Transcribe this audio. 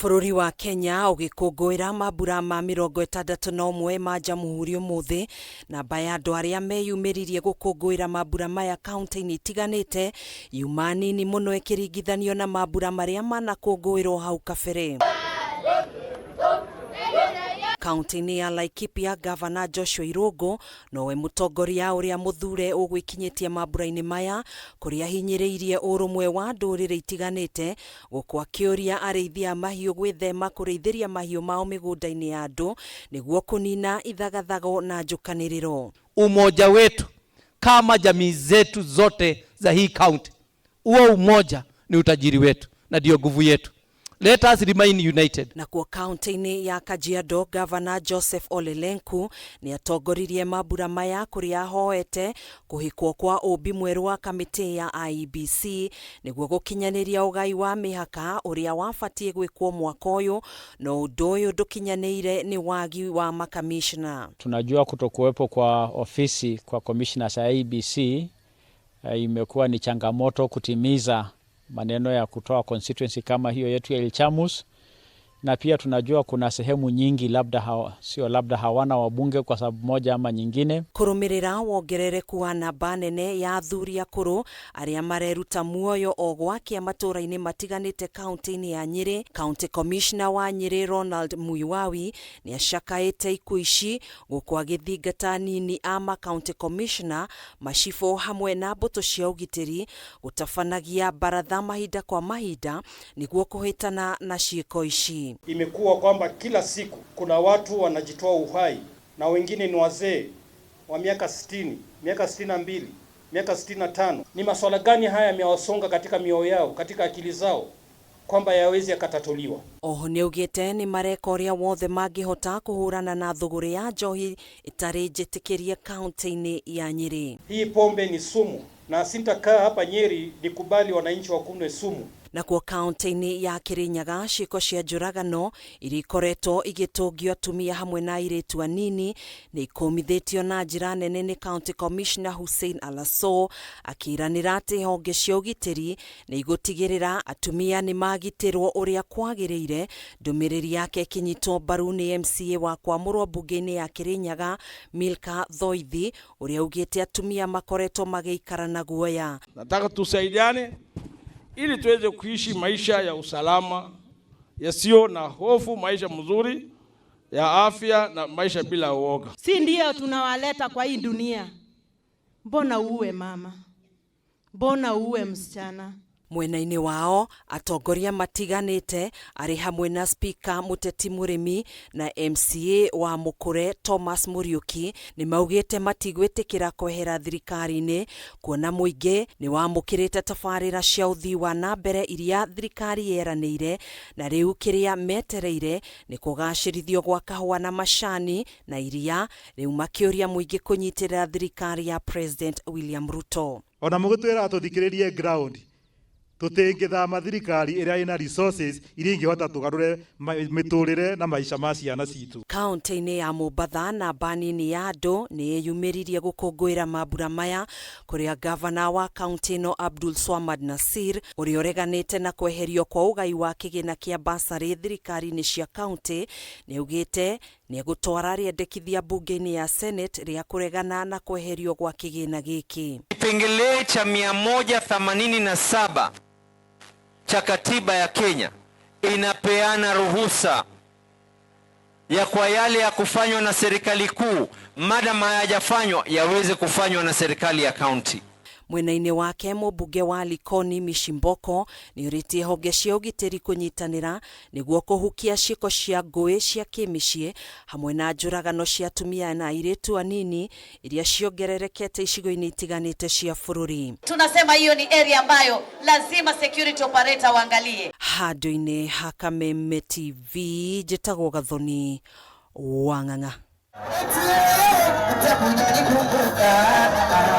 Bũrũri wa Kenya ũgĩkũngũĩra mambura ma 61 ma Jamhuri ũmũthĩ, namba ya andũ arĩa meyumĩririe gũkũngũĩra mambura maya kaunti-inĩ itiganĩte yuma nini mũno ĩkĩringithanio na mambura marĩa manakũngũĩrwo hau kabere. Kaunti-inĩ ya Laikipia, Gavana Joshua Irungu nowe mũtongoria ũrĩa mũthure ũgwĩkinyĩtie mambura-inĩ maya, kũrĩa hinyĩrĩirie ũrũmwe wa ndũrĩrĩ itiganĩte, gũkũ akĩũria arĩithia a mahiũ gwĩthema kũrĩithĩria mahiũ mao mĩgũnda-inĩ ya andũ nĩguo kũnina ithagathago na njũkanĩrĩro. Umoja wetu kama jamii zetu zote za hii kaunti, huo umoja ni utajiri wetu na ndio nguvu yetu. Let us remain united. Na kwa kaunti-inĩ ya Kajiado, Gavana Joseph Ole Lenku ni atongoririe mambura maya kũrĩa ahoete kũhikwo kwa ũmbi mwerũ wa kamĩtĩ ya IEBC nĩguo gũkinyanĩria ũgai wa mĩhaka ũrĩa wabatie gwĩkwo mwaka ũyũ, no ũndũ ũyũ ndũkinyanĩire nĩ wagi wa makamishna. Tunajua kutokuwepo kwa ofisi kwa commissioners ya IEBC imekuwa ni changamoto kutimiza maneno ya kutoa constituency kama hiyo yetu ya Ilchamus, na pia tunajua kuna sehemu nyingi labda hawana wabunge kwa sababu moja ama nyingine. Kũrũmĩrĩra wongerereku wa namba nene ya athuri akũrũ arĩa mareruta muoyo o gwakia matũra-inĩ matiganĩte kaunti-inĩ ya Nyeri, County Commissioner wa Nyeri Ronald Muiwawi ni acakaĩte ikuũ ici gũkũ agĩthingata nini ama County Commissioner, macibũ hamwe na mbũtũ cia ũgitĩri gũtabanagia baratha mahinda kwa mahinda nĩguo kũhĩtana na ciĩko ici. Imekuwa kwamba kila siku kuna watu wanajitoa uhai na wengine ni wazee wa miaka 60, miaka 62, miaka 65. Ni masuala gani haya yamewasonga katika mioyo yao, katika akili zao, kwamba yawezi yakatatuliwa? Oho nĩaugĩte nĩ mareka ũrĩa wothe mangĩhota kũhũrana na thũgũrĩ ya njohi ĩtarĩ njĩtĩkĩrie kaunti-inĩ ya Nyeri. Hii pombe ni sumu na sintakaa hapa Nyeri nikubali wananchi wakunywe sumu. Na kwa kaunti-inĩ ya Kirinyaga, ciĩko cia njũragano iria ikoretwo igĩtũngio atumia hamwe na airĩtu anini nĩ ikumithĩtio na njĩra nene nĩ County Commissioner Hussein Alaso, akĩranĩra atĩ honge cia ũgitĩri nĩ igũtigĩrĩra atumia nĩ magitĩrwo ũrĩa kwagĩrĩire. Ndũmĩrĩri yake ĩkĩnyitwo mbaru nĩ MCA wa kwamũrwo mbunge-inĩ ya Kirinyaga Milka Thoithi, ũrĩa augĩte atumia makoretwo magĩikara na guoya. Nataka tusaidiane ili tuweze kuishi maisha ya usalama yasio na hofu, maisha mzuri ya afya na maisha bila uoga. Si ndio tunawaleta kwa hii dunia? Mbona uwe mama? Mbona uwe msichana? Mwena-inĩ wao atongoria matiganĩte arĩ hamwe na Speaker Mũteti Mũrĩmi na MCA wa Mũkũre Thomas Mũriũki nĩ maugĩte matigwĩtĩkĩra kwehera thirikari-inĩ, kuona mũingĩ nĩ wamũkĩrĩte tabarĩra cia ũthii wa na mbere iria thirikari yeranĩire, na rĩu kĩrĩa metereire nĩ kũgacĩrithio gwa kahũa na macani na iria, rĩu makĩũria mũingĩ kũnyitĩrĩra thirikari ya President William Ruto. Ona mũgũtwĩra tũthikĩrĩrie ground tutingithama thirikari ĩrĩa ĩna resources iria ingĩhota tũgarũre mĩtũrĩre na maica ma ciana citũ. Kaunti-inĩ ya Mombatha, namba nini ya andũ nĩ yumĩririe gũkũngũĩra mambura maya, kũrĩa gavana wa kaunti ĩno Abdul Swamad Nasir ũrĩa ũreganĩte na kweherio kwa ũgai wa kĩgĩna kĩa basarĩ thirikari-inĩ cia kaunti nĩ augĩte nĩ egũtwara rĩendekithia bunge-inĩ ya Senate rĩa kũregana na kweherio gwa kĩgĩna gĩkĩ. Kipengele cha 187 cha katiba ya Kenya inapeana ruhusa ya kwa yale ya kufanywa na serikali kuu, madam hayajafanywa yaweze kufanywa na serikali ya county. Mwena-inĩ wake mũmbunge wa Likoni Mishimboko nĩ ũrĩtie honge cia ũgitĩri kũnyitanĩra nĩguo kũhukia ciĩko cia ngũĩ cia kĩmĩciĩ hamwe na njũragano cia atumia na airĩtu anini iria ciongererekete icigo-inĩ itiganĩte cia bũrũri. Tunasema hiyo ni area ambayo lazima security operator waangalie. Handũ-inĩ ha Kameme TV, njĩtagwo Gathoni Wang'ang'a.